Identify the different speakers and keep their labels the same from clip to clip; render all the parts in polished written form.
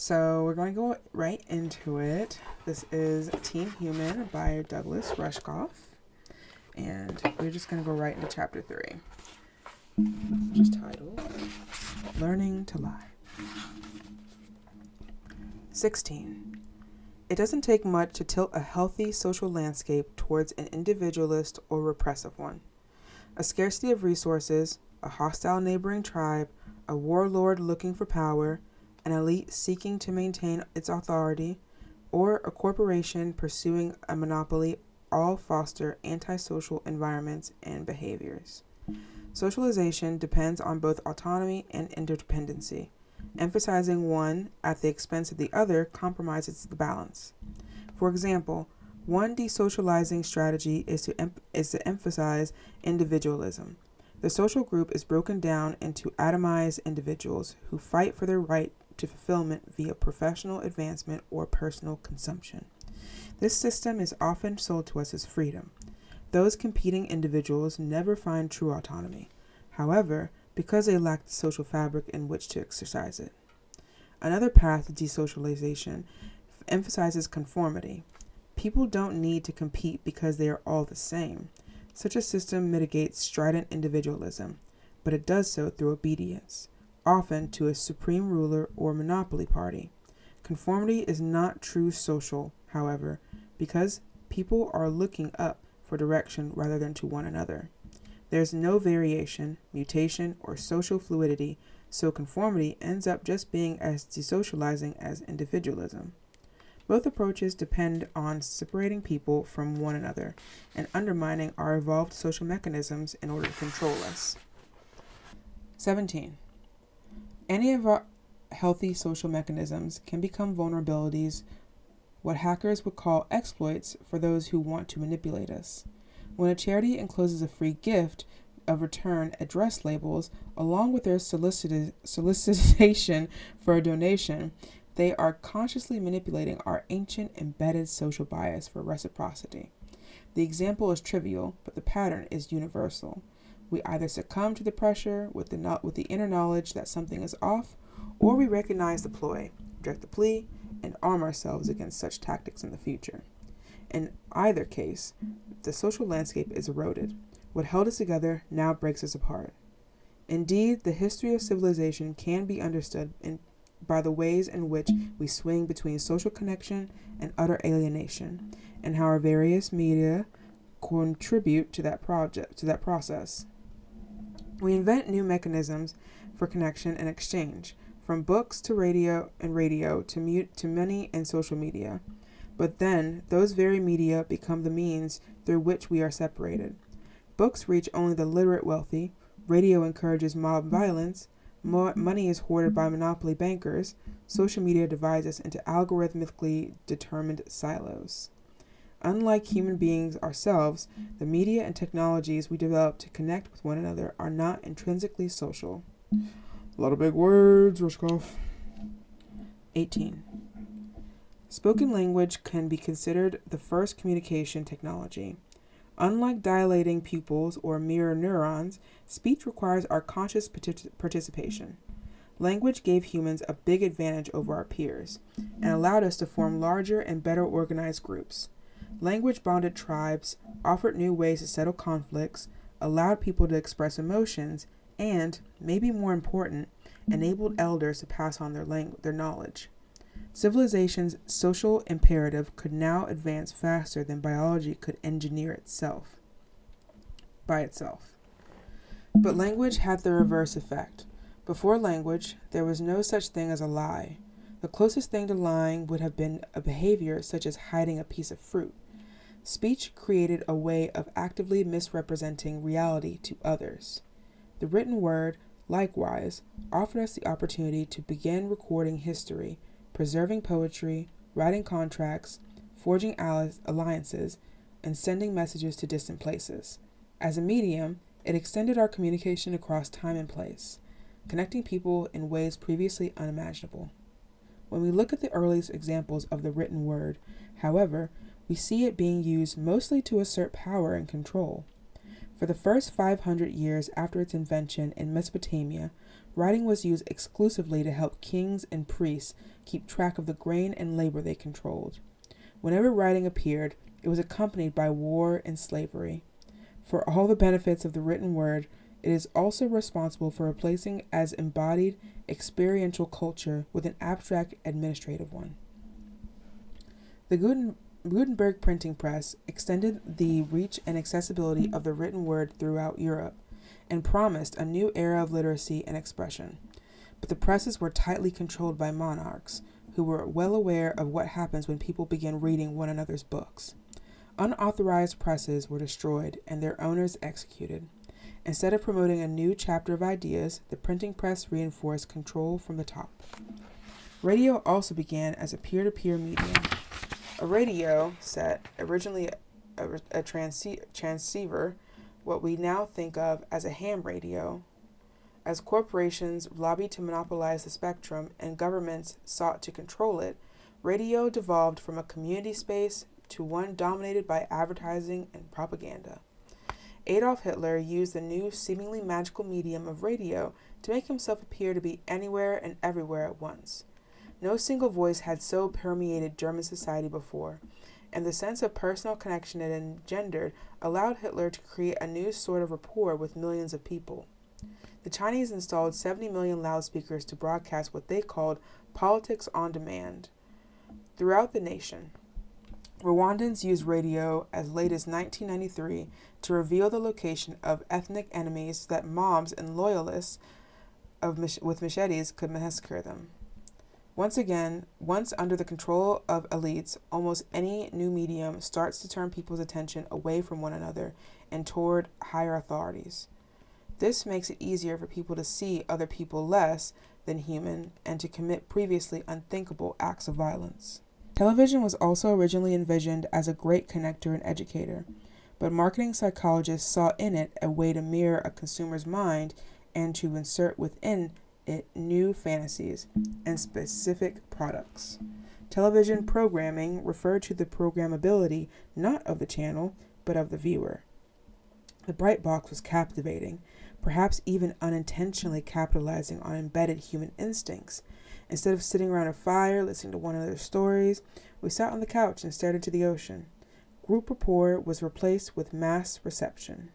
Speaker 1: So we're going to go right into it. This is Team Human by Douglas Rushkoff. And we're just going to go right into chapter 3, which is titled Learning to Lie. 16. It doesn't take much to tilt a healthy social landscape towards an individualist or repressive one. A scarcity of resources, a hostile neighboring tribe, a warlord looking for power, an elite seeking to maintain its authority, or a corporation pursuing a monopoly all foster antisocial environments and behaviors. Socialization depends on both autonomy and interdependency. Emphasizing one at the expense of the other compromises the balance. For example, one desocializing strategy is to emphasize individualism. The social group is broken down into atomized individuals who fight for their right to fulfillment via professional advancement or personal consumption. This system is often sold to us as freedom. Those competing individuals never find true autonomy, however, because they lack the social fabric in which to exercise it. Another path to desocialization emphasizes conformity. People don't need to compete because they are all the same. Such a system mitigates strident individualism, but it does so through obedience, often to a supreme ruler or monopoly party. Conformity is not true social, however, because people are looking up for direction rather than to one another. There's no variation, mutation, or social fluidity, so conformity ends up just being as desocializing as individualism. Both approaches depend on separating people from one another and undermining our evolved social mechanisms in order to control us. 17. Any of our healthy social mechanisms can become vulnerabilities, what hackers would call exploits for those who want to manipulate us. When a charity encloses a free gift of return address labels along with their solicitation for a donation, they are consciously manipulating our ancient embedded social bias for reciprocity. The example is trivial, but the pattern is universal. We either succumb to the pressure with the inner knowledge that something is off, or we recognize the ploy, reject the plea, and arm ourselves against such tactics in the future. In either case, the social landscape is eroded. What held us together now breaks us apart. Indeed, the history of civilization can be understood by the ways in which we swing between social connection and utter alienation, and how our various media contribute to that process. We invent new mechanisms for connection and exchange, from books to radio to money and social media. But then, those very media become the means through which we are separated. Books reach only the literate wealthy, radio encourages mob violence, money is hoarded by monopoly bankers, social media divides us into algorithmically determined silos. Unlike human beings ourselves, the media and technologies we develop to connect with one another are not intrinsically social. A lot of big words, Rushkoff. 18. Spoken language can be considered the first communication technology. Unlike dilating pupils or mirror neurons, speech requires our conscious participation. Language gave humans a big advantage over our peers and allowed us to form larger and better organized groups. Language bonded tribes, offered new ways to settle conflicts, allowed people to express emotions, and, maybe more important, enabled elders to pass on their knowledge. Civilization's social imperative could now advance faster than biology could engineer itself. But language had the reverse effect. Before language, there was no such thing as a lie. The closest thing to lying would have been a behavior such as hiding a piece of fruit. Speech created a way of actively misrepresenting reality to others. The written word, likewise, offered us the opportunity to begin recording history, preserving poetry, writing contracts, forging alliances, and sending messages to distant places. As a medium, it extended our communication across time and place, connecting people in ways previously unimaginable. When we look at the earliest examples of the written word, however, we see it being used mostly to assert power and control. For the first 500 years after its invention in Mesopotamia, writing was used exclusively to help kings and priests keep track of the grain and labor they controlled. Whenever writing appeared, it was accompanied by war and slavery. For all the benefits of the written word, it is also responsible for replacing as embodied experiential culture with an abstract administrative one. The Gutenberg printing press extended the reach and accessibility of the written word throughout Europe and promised a new era of literacy and expression. But the presses were tightly controlled by monarchs, who were well aware of what happens when people begin reading one another's books. Unauthorized presses were destroyed and their owners executed. Instead of promoting a new chapter of ideas, the printing press reinforced control from the top. Radio also began as a peer-to-peer medium. A radio set, originally a transceiver, what we now think of as a ham radio. As corporations lobbied to monopolize the spectrum and governments sought to control it, radio devolved from a community space to one dominated by advertising and propaganda. Adolf Hitler used the new seemingly magical medium of radio to make himself appear to be anywhere and everywhere at once. No single voice had so permeated German society before, and the sense of personal connection it engendered allowed Hitler to create a new sort of rapport with millions of people. The Chinese installed 70 million loudspeakers to broadcast what they called politics on demand throughout the nation. Rwandans used radio as late as 1993 to reveal the location of ethnic enemies so that mobs and loyalists with machetes could massacre them. Once under the control of elites, almost any new medium starts to turn people's attention away from one another and toward higher authorities. This makes it easier for people to see other people less than human and to commit previously unthinkable acts of violence. Television was also originally envisioned as a great connector and educator, but marketing psychologists saw in it a way to mirror a consumer's mind and to insert within it new fantasies and specific products. Television programming referred to the programmability not of the channel, but of the viewer. The bright box was captivating, perhaps even unintentionally capitalizing on embedded human instincts. Instead of sitting around a fire listening to one another's stories, we sat on the couch and stared into the ocean. Group rapport was replaced with mass reception.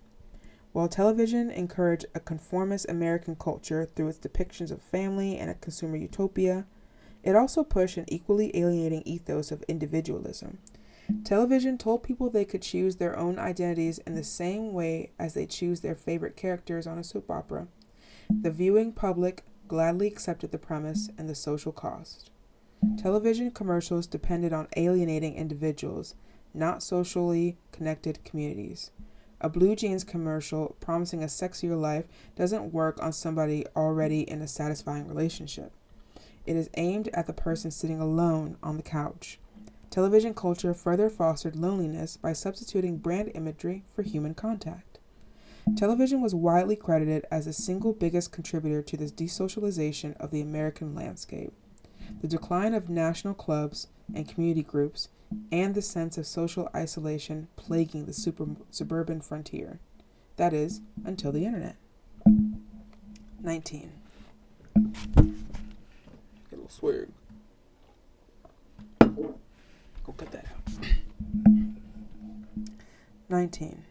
Speaker 1: While television encouraged a conformist American culture through its depictions of family and a consumer utopia, it also pushed an equally alienating ethos of individualism. Television told people they could choose their own identities in the same way as they choose their favorite characters on a soap opera. The viewing public gladly accepted the premise and the social cost. Television commercials depended on alienating individuals, not socially connected communities. A blue jeans commercial promising a sexier life doesn't work on somebody already in a satisfying relationship. It is aimed at the person sitting alone on the couch. Television culture further fostered loneliness by substituting brand imagery for human contact. Television was widely credited as the single biggest contributor to this desocialization of the American landscape. The decline of national clubs and community groups, and the sense of social isolation plaguing the suburban frontier. That is, until the internet. 19. Get a little swig. Go cut that out. 19.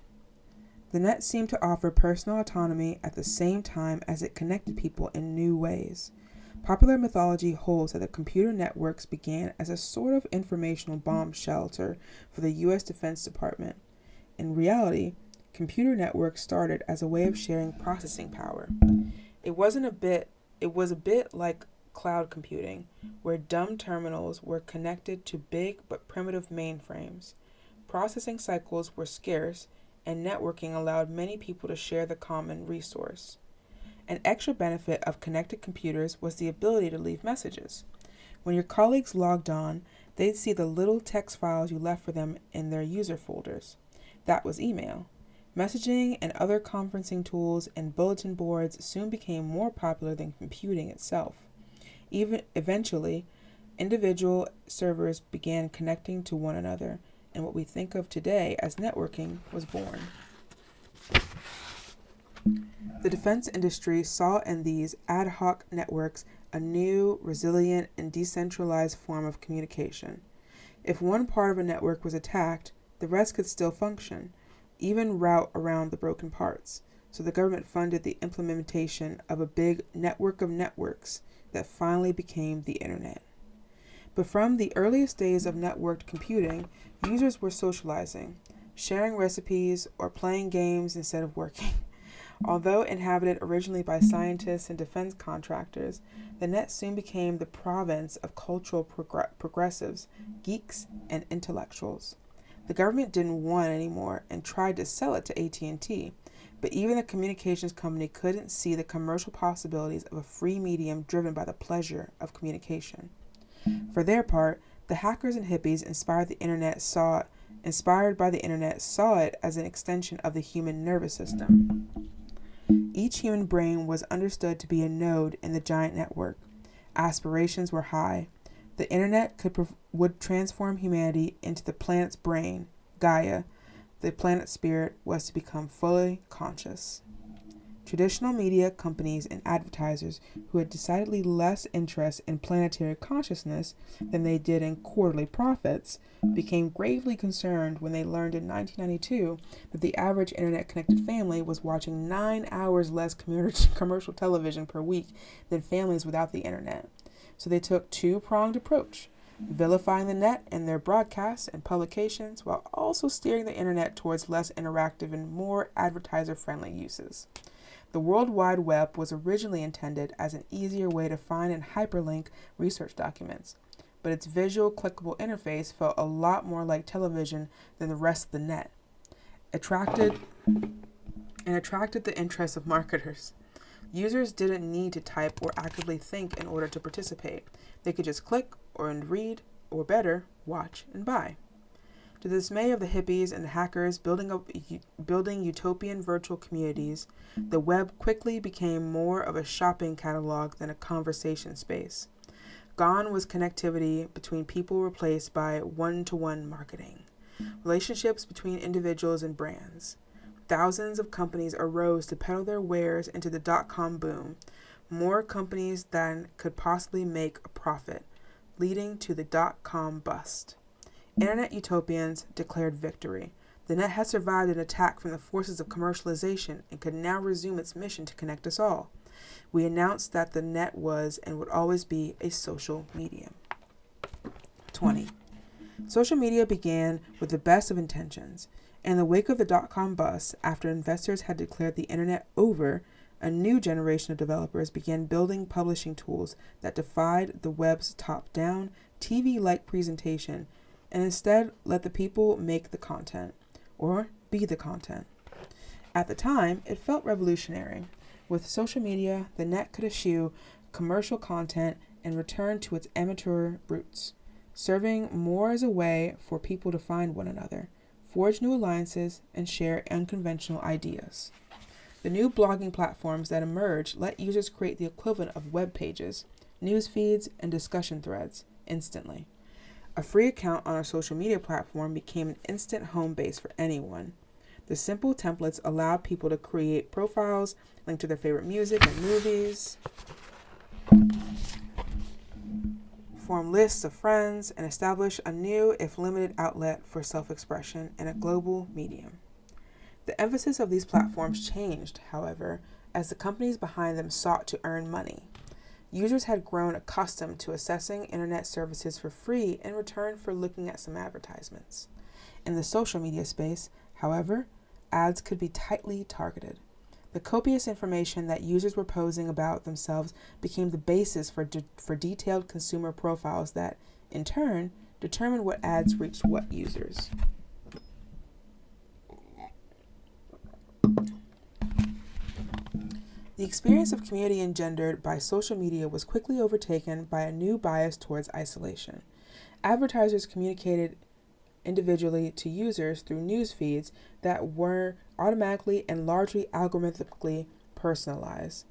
Speaker 1: The net seemed to offer personal autonomy at the same time as it connected people in new ways. Popular mythology holds that the computer networks began as a sort of informational bomb shelter for the U.S. Defense Department. In reality, computer networks started as a way of sharing processing power. It was a bit like cloud computing, where dumb terminals were connected to big but primitive mainframes. Processing cycles were scarce, and networking allowed many people to share the common resource. An extra benefit of connected computers was the ability to leave messages. When your colleagues logged on, they'd see the little text files you left for them in their user folders. That was email. Messaging and other conferencing tools and bulletin boards soon became more popular than computing itself. Eventually, individual servers began connecting to one another, and what we think of today as networking was born. The defense industry saw in these ad hoc networks a new, resilient, and decentralized form of communication. If one part of a network was attacked, the rest could still function, even route around the broken parts. So the government funded the implementation of a big network of networks that finally became the internet. But from the earliest days of networked computing, users were socializing, sharing recipes, or playing games instead of working. Although inhabited originally by scientists and defense contractors, the net soon became the province of cultural progressives, geeks, and intellectuals. The government didn't want it anymore and tried to sell it to AT&T, but even the communications company couldn't see the commercial possibilities of a free medium driven by the pleasure of communication. For their part, the hackers and hippies inspired by the internet saw it as an extension of the human nervous system. Each human brain was understood to be a node in the giant network. Aspirations were high. The internet would transform humanity into the planet's brain, Gaia. The planet's spirit was to become fully conscious. Traditional media companies and advertisers who had decidedly less interest in planetary consciousness than they did in quarterly profits became gravely concerned when they learned in 1992 that the average internet-connected family was watching 9 hours less commercial television per week than families without the internet. So they took a two-pronged approach, vilifying the net in their broadcasts and publications while also steering the internet towards less interactive and more advertiser-friendly uses. The World Wide Web was originally intended as an easier way to find and hyperlink research documents, but its visual, clickable interface felt a lot more like television than the rest of the net. Attracted the interest of marketers. Users didn't need to type or actively think in order to participate. They could just click and read, or better, watch and buy. To the dismay of the hippies and the hackers building utopian virtual communities, the web quickly became more of a shopping catalog than a conversation space. Gone was connectivity between people replaced by one-to-one marketing. Relationships between individuals and brands. Thousands of companies arose to peddle their wares into the dot-com boom, more companies than could possibly make a profit, leading to the dot-com bust. Internet utopians declared victory. The net had survived an attack from the forces of commercialization and could now resume its mission to connect us all. We announced that the net was and would always be a social medium. 20. Social media began with the best of intentions. In the wake of the dot-com bust, after investors had declared the internet over, a new generation of developers began building publishing tools that defied the web's top-down, TV-like presentation and instead let the people make the content, or be the content. At the time, it felt revolutionary. With social media, the net could eschew commercial content and return to its amateur roots, serving more as a way for people to find one another, forge new alliances, and share unconventional ideas. The new blogging platforms that emerged let users create the equivalent of web pages, news feeds, and discussion threads instantly. A free account on a social media platform became an instant home base for anyone. The simple templates allowed people to create profiles, link to their favorite music and movies, form lists of friends, and establish a new, if limited, outlet for self-expression in a global medium. The emphasis of these platforms changed, however, as the companies behind them sought to earn money. Users had grown accustomed to accessing internet services for free in return for looking at some advertisements. In the social media space, however, ads could be tightly targeted. The copious information that users were posting about themselves became the basis for detailed consumer profiles that, in turn, determined what ads reached what users. The experience of community engendered by social media was quickly overtaken by a new bias towards isolation. Advertisers communicated individually to users through news feeds that were automatically and largely algorithmically personalized.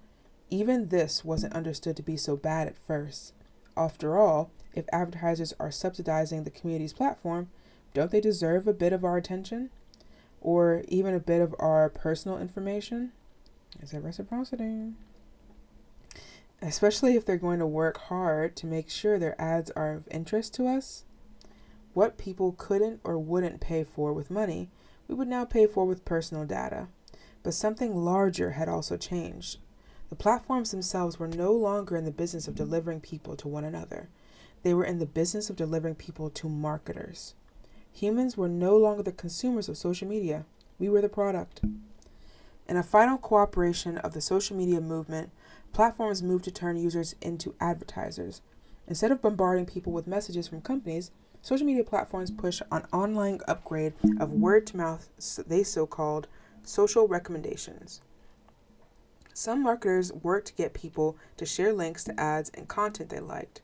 Speaker 1: Even this wasn't understood to be so bad at first. After all, if advertisers are subsidizing the community's platform, don't they deserve a bit of our attention? Or even a bit of our personal information? Is that reciprocity? Especially if they're going to work hard to make sure their ads are of interest to us. What people couldn't or wouldn't pay for with money, we would now pay for with personal data. But something larger had also changed. The platforms themselves were no longer in the business of delivering people to one another. They were in the business of delivering people to marketers. Humans were no longer the consumers of social media. We were the product. In a final cooperation of the social media movement, platforms moved to turn users into advertisers. Instead of bombarding people with messages from companies, social media platforms push an online upgrade of word-to-mouth, they so-called social recommendations. Some marketers worked to get people to share links to ads and content they liked.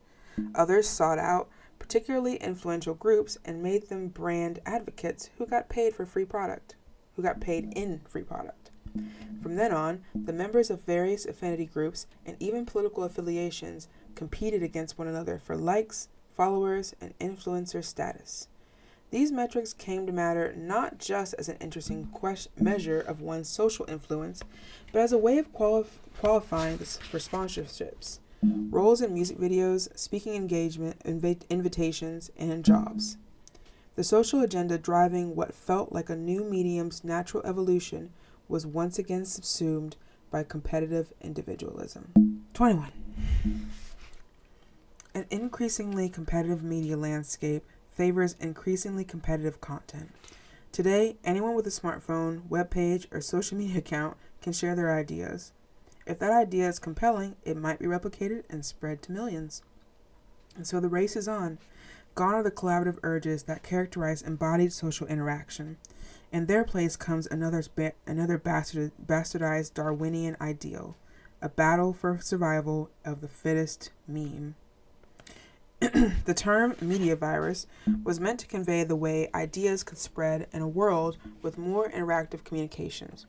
Speaker 1: Others sought out particularly influential groups and made them brand advocates who got paid in free product. From then on, the members of various affinity groups and even political affiliations competed against one another for likes, followers, and influencer status. These metrics came to matter not just as an interesting measure of one's social influence, but as a way of qualifying for sponsorships, roles in music videos, speaking engagement, invitations, and jobs. The social agenda driving what felt like a new medium's natural evolution was once again subsumed by competitive individualism. 21. An increasingly competitive media landscape favors increasingly competitive content. Today, anyone with a smartphone, webpage, or social media account can share their ideas. If that idea is compelling, it might be replicated and spread to millions. And so the race is on. Gone are the collaborative urges that characterize embodied social interaction. In their place comes another bastardized Darwinian ideal, a battle for survival of the fittest meme. The term media virus was meant to convey the way ideas could spread in a world with more interactive communications.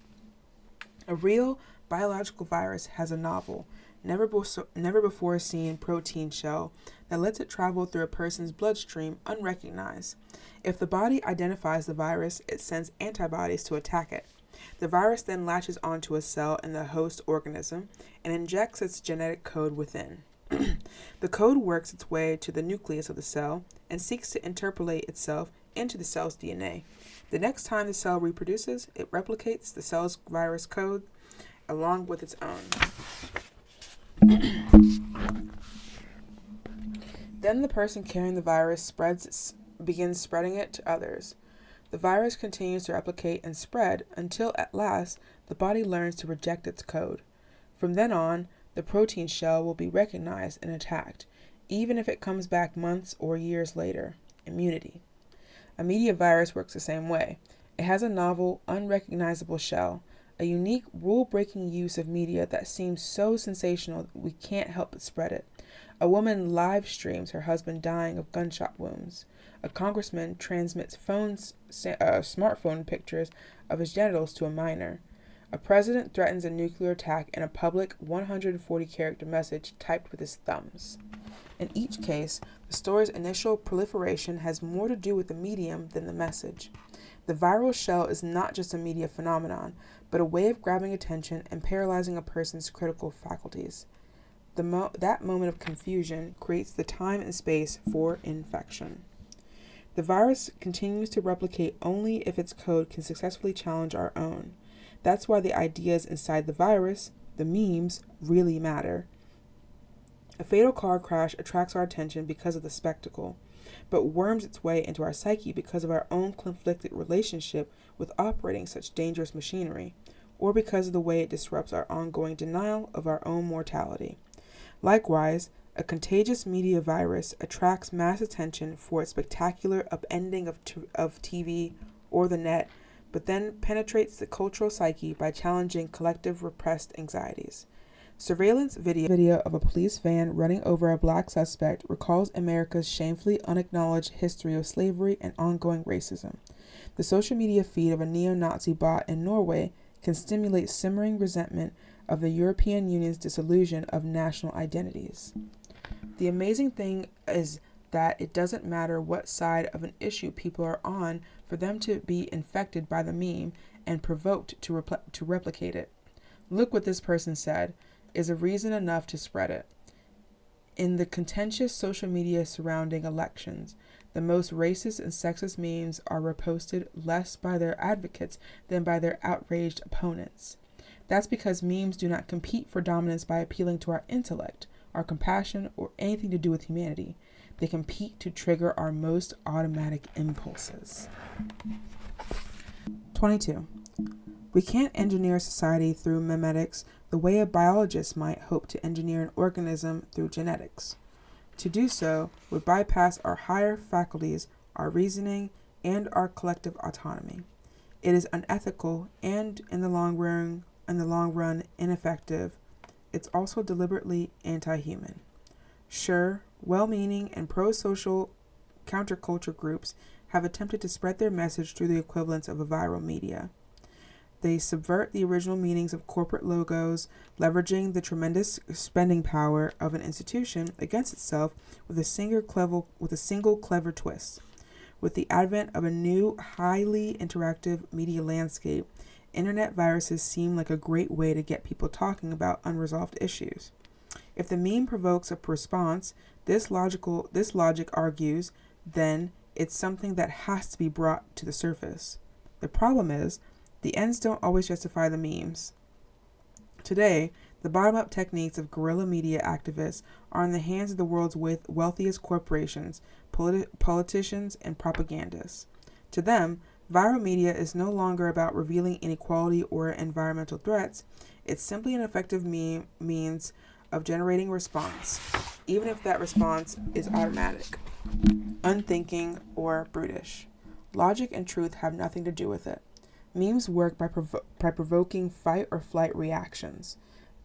Speaker 1: A real biological virus has a novel, never before seen protein shell that lets it travel through a person's bloodstream unrecognized. If the body identifies the virus, it sends antibodies to attack it. The virus then latches onto a cell in the host organism and injects its genetic code within. The code works its way to the nucleus of the cell and seeks to interpolate itself into the cell's DNA. The next time the cell reproduces, it replicates the cell's virus code along with its own. Then the person carrying the virus begins spreading it to others. The virus continues to replicate and spread until at last the body learns to reject its code. From then on, the protein shell will be recognized and attacked, even if it comes back months or years later. Immunity. A media virus works the same way. It has a novel, unrecognizable shell, a unique, rule-breaking use of media that seems so sensational that we can't help but spread it. A woman live streams her husband dying of gunshot wounds. A congressman transmits smartphone pictures of his genitals to a minor. A president threatens a nuclear attack in a public 140-character message typed with his thumbs. In each case, the story's initial proliferation has more to do with the medium than the message. The viral shell is not just a media phenomenon, but a way of grabbing attention and paralyzing a person's critical faculties. That moment of confusion creates the time and space for infection. The virus continues to replicate only if its code can successfully challenge our own. That's why the ideas inside the virus, the memes, really matter. A fatal car crash attracts our attention because of the spectacle, but worms its way into our psyche because of our own conflicted relationship with operating such dangerous machinery, or because of the way it disrupts our ongoing denial of our own mortality. Likewise, a contagious media virus attracts mass attention for its spectacular upending of TV or the net, but then penetrates the cultural psyche by challenging collective repressed anxieties. Surveillance video of a police van running over a black suspect recalls America's shamefully unacknowledged history of slavery and ongoing racism. The social media feed of a neo-Nazi bot in Norway can stimulate simmering resentment of the European Union's disillusion of national identities. The amazing thing is that it doesn't matter what side of an issue people are on for them to be infected by the meme and provoked to replicate it. Look what this person said is a reason enough to spread it. In the contentious social media surrounding elections, the most racist and sexist memes are reposted less by their advocates than by their outraged opponents. That's because memes do not compete for dominance by appealing to our intellect, our compassion, or anything to do with humanity. They compete to trigger our most automatic impulses. 22. We can't engineer society through memetics the way a biologist might hope to engineer an organism through genetics. To do so would bypass our higher faculties, our reasoning, and our collective autonomy. It is unethical and, in the long run, ineffective. It's also deliberately anti-human. Sure, well-meaning and pro-social counterculture groups have attempted to spread their message through the equivalents of a viral media. They subvert the original meanings of corporate logos, leveraging the tremendous spending power of an institution against itself with a single clever twist. With the advent of a new, highly interactive media landscape, internet viruses seem like a great way to get people talking about unresolved issues. If the meme provokes a response, this logic argues, then it's something that has to be brought to the surface. The problem is, the ends don't always justify the memes. Today, the bottom-up techniques of guerrilla media activists are in the hands of the world's wealthiest corporations, politicians, and propagandists. To them, viral media is no longer about revealing inequality or environmental threats. It's simply an effective means of generating response, even if that response is automatic, unthinking, or brutish. Logic and truth have nothing to do with it. Memes work by provoking fight or flight reactions.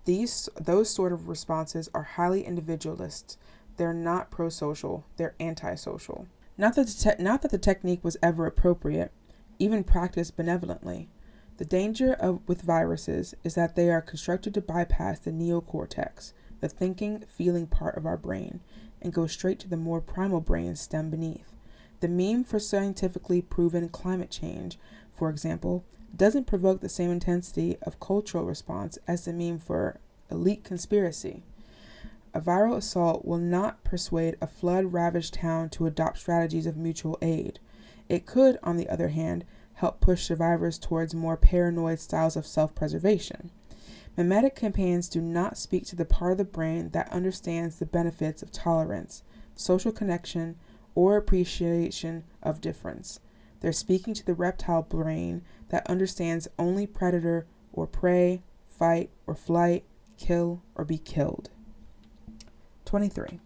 Speaker 1: Those sort of responses are highly individualist. They're not pro-social, they're anti-social. Not that the technique was ever appropriate, even practiced benevolently. The danger with viruses is that they are constructed to bypass the neocortex, the thinking, feeling part of our brain, and go straight to the more primal brain stem beneath. The meme for scientifically proven climate change, for example, doesn't provoke the same intensity of cultural response as the meme for elite conspiracy. A viral assault will not persuade a flood-ravaged town to adopt strategies of mutual aid. It could, on the other hand, help push survivors towards more paranoid styles of self-preservation. Memetic campaigns do not speak to the part of the brain that understands the benefits of tolerance, social connection, or appreciation of difference. They're speaking to the reptile brain that understands only predator or prey, fight or flight, kill or be killed. 23.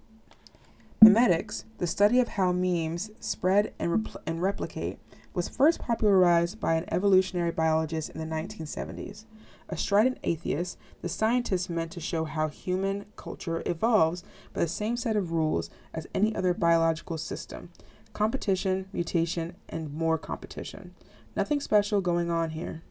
Speaker 1: Memetics, the study of how memes spread and replicate, was first popularized by an evolutionary biologist in the 1970s. A strident atheist, the scientist meant to show how human culture evolves by the same set of rules as any other biological system. Competition, mutation, and more competition. Nothing special going on here.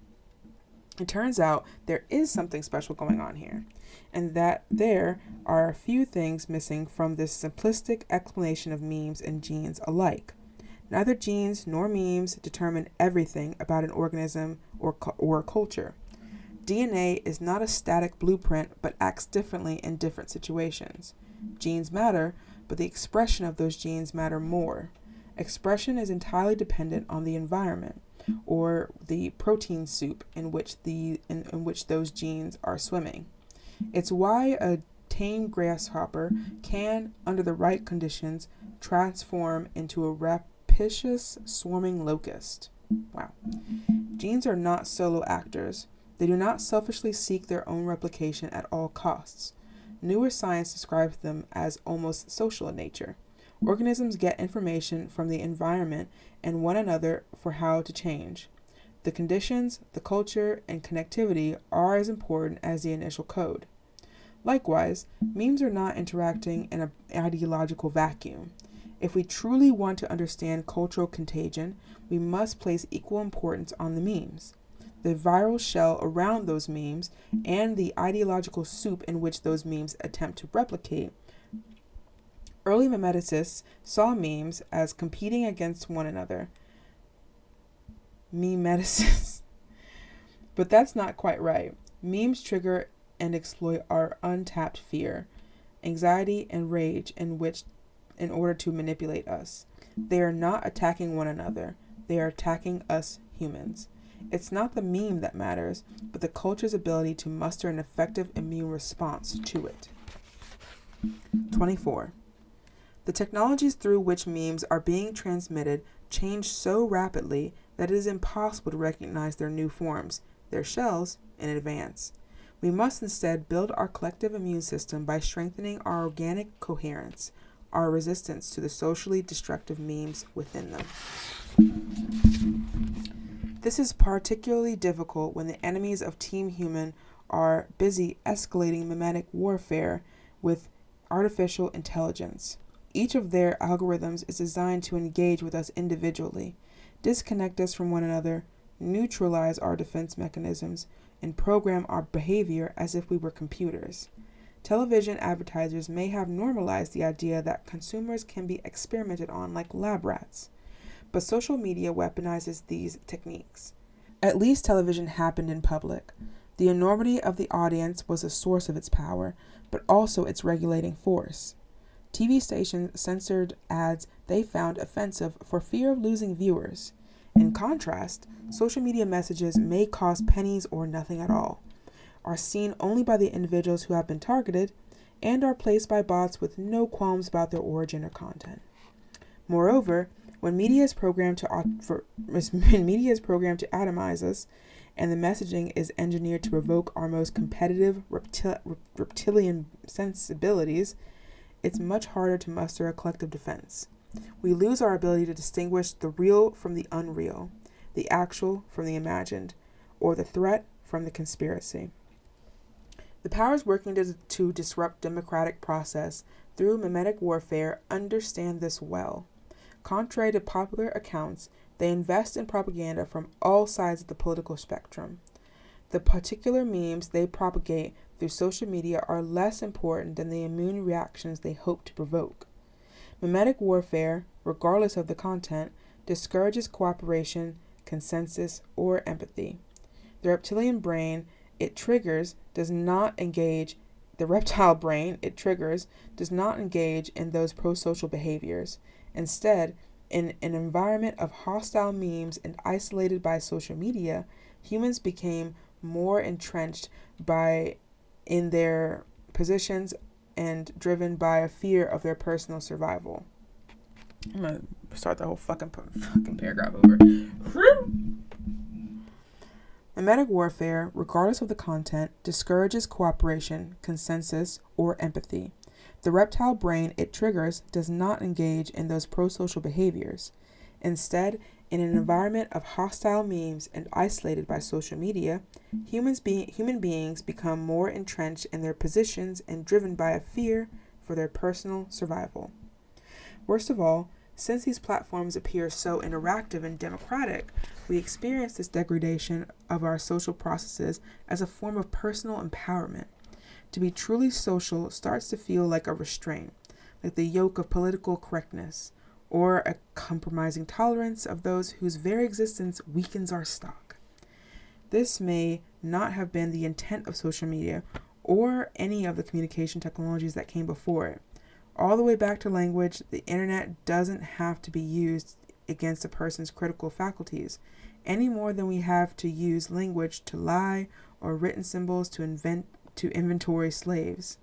Speaker 1: It turns out there is something special going on here, and that there are a few things missing from this simplistic explanation of memes and genes alike. Neither genes nor memes determine everything about an organism or a culture. DNA is not a static blueprint but acts differently in different situations. Genes matter, but the expression of those genes matter more. Expression is entirely dependent on the environment, or the protein soup in which those genes are swimming. It's why a tame grasshopper can, under the right conditions, transform into a rapacious swarming locust. Wow. Genes are not solo actors. They do not selfishly seek their own replication at all costs. Newer science describes them as almost social in nature. Organisms get information from the environment and one another for how to change. The conditions, the culture, and connectivity are as important as the initial code. Likewise, memes are not interacting in an ideological vacuum. If we truly want to understand cultural contagion, we must place equal importance on the memes, the viral shell around those memes, and the ideological soup in which those memes attempt to replicate. Early memeticists saw memes as competing against one another. Memeticists. But that's not quite right. Memes trigger and exploit our untapped fear, anxiety, and rage in order to manipulate us. They are not attacking one another. They are attacking us humans. It's not the meme that matters, but the culture's ability to muster an effective immune response to it. 24. The technologies through which memes are being transmitted change so rapidly that it is impossible to recognize their new forms, their shells, in advance. We must instead build our collective immune system by strengthening our organic coherence, our resistance to the socially destructive memes within them. This is particularly difficult when the enemies of Team Human are busy escalating mimetic warfare with artificial intelligence. Each of their algorithms is designed to engage with us individually, disconnect us from one another, neutralize our defense mechanisms, and program our behavior as if we were computers. Television advertisers may have normalized the idea that consumers can be experimented on like lab rats, but social media weaponizes these techniques. At least television happened in public. The enormity of the audience was a source of its power, but also its regulating force. TV stations censored ads they found offensive for fear of losing viewers. In contrast, social media messages may cost pennies or nothing at all, are seen only by the individuals who have been targeted, and are placed by bots with no qualms about their origin or content. Moreover, when media is programmed to atomize us, and the messaging is engineered to provoke our most competitive reptilian sensibilities, it's much harder to muster a collective defense. We lose our ability to distinguish the real from the unreal, the actual from the imagined, or the threat from the conspiracy. The powers working to disrupt democratic process through mimetic warfare understand this well. Contrary to popular accounts, they invest in propaganda from all sides of the political spectrum. The particular memes they propagate through social media are less important than the immune reactions they hope to provoke. Mimetic warfare, regardless of the content, discourages cooperation, consensus, or empathy. The reptile brain it triggers does not engage in those pro-social behaviors. Instead, in an environment of hostile memes and isolated by social media, humans became more entrenched in their positions and driven by a fear of their personal survival. I'm gonna start the whole fucking paragraph over. Mimetic warfare, regardless of the content, discourages cooperation, consensus, or empathy. The reptile brain it triggers does not engage in those pro-social behaviors. Instead, in an environment of hostile memes and isolated by social media, human beings become more entrenched in their positions and driven by a fear for their personal survival. Worst of all, since these platforms appear so interactive and democratic, we experience this degradation of our social processes as a form of personal empowerment. To be truly social starts to feel like a restraint, like the yoke of political correctness, or a compromising tolerance of those whose very existence weakens our stock. This may not have been the intent of social media or any of the communication technologies that came before it. All the way back to language, the internet doesn't have to be used against a person's critical faculties, any more than we have to use language to lie or written symbols to inventory slaves.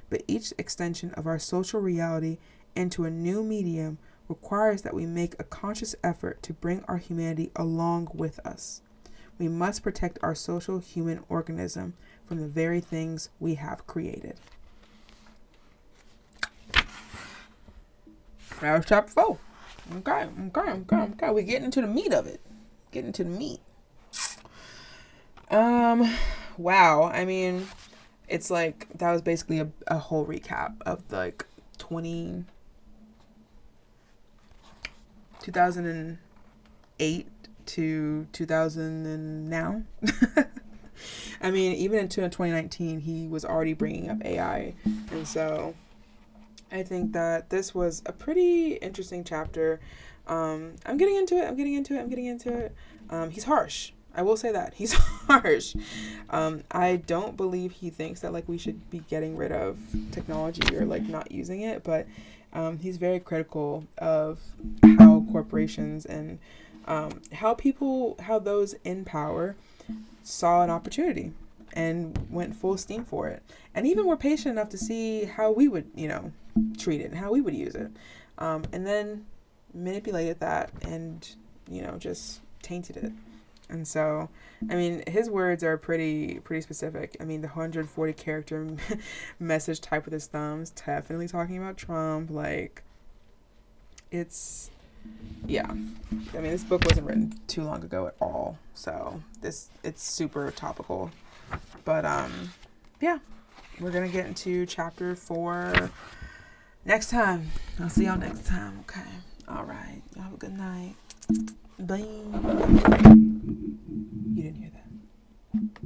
Speaker 1: But each extension of our social reality into a new medium requires that we make a conscious effort to bring our humanity along with us. We must protect our social human organism from the very things we have created. That was chapter 4. Okay. We're getting into the meat of it. Wow. I mean, it's like, that was basically a whole recap of like 2008 to 2000 and now. I mean, even in 2019, he was already bringing up AI. And so I think that this was a pretty interesting chapter. I'm getting into it. He's harsh. I will say that he's harsh. I don't believe he thinks that like we should be getting rid of technology or like not using it, but he's very critical of how corporations and how those in power saw an opportunity and went full steam for it, and even were patient enough to see how we would, treat it and how we would use it, and then manipulated that and just tainted it. And so, I mean, his words are pretty specific. I mean, the 140 character message typed with his thumbs, definitely talking about Trump. Like, it's, yeah. I mean, this book wasn't written too long ago at all. So, it's super topical. But, yeah, we're going to get into chapter 4 next time. I'll see y'all next time. Okay. All right. Y'all have a good night. Bye. You didn't hear that.